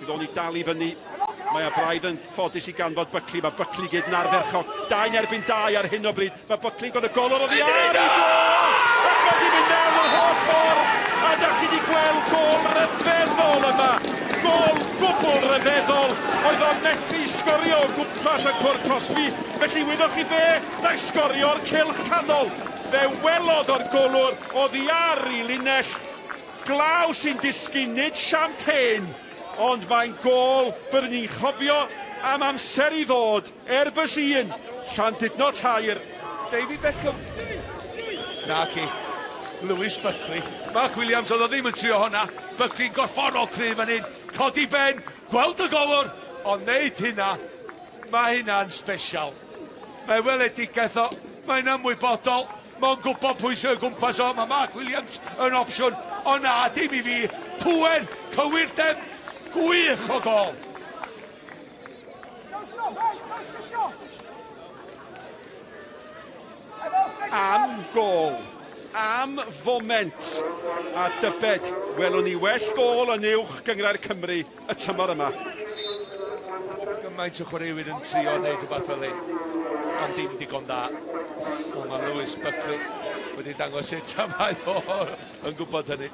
ddo'n i dal I fyny. Mae a braidd yn ffodus I ganfod Buckley. Mae Buckley gyd yn arferchog. 2 erbyn 2 ar hyn o bryd. Mae Buckley'n gwneud y golwr o ddi ar I gol! Ac wedi mynd mewn yr holl ffordd. A da chi wedi gweld gol ryfeddol yma. Gol gwbl ryfeddol. Oedd o'n methu sgorio o gwmpas y cwrt Cosby. Felly wyddwch chi be? Da sgorio'r cylch canol. Fe welodd o'r golwr o ddi ar I linell. Glaw sy'n disgyn nid champagne. Ond mae'n gol byddwn ni'n chofio am amser I ddod. Airbus 1, Llandudno 2. David Beckham. Naci. Lewis Buckley. Mark Williams oedd o ddim yn trio hwnna. Buckley'n gorfforol cryf fan hyn. Codi ben, gweld y golwr. Ond neud hynna, mae hynna'n special. Mae weledigaeth o, mae'n ymwybodol. Mae'n gwybod pwy sy'n gwmpas o. Mae Mark Williams yn opsiwn. O na, dim I fi. Pwer, cywirdeb, gwych o gol. Am gol, am foment a dybed. Welwn ni well gol yn uwch Gyngor Cymru y tymor yma. Gymaint o chwaraewyr yn trio wneud rhywbeth fel hyn, ond dim digon da. Ond mae Lewis Buckley wedi dangos eto mae o yn gwybod hynny.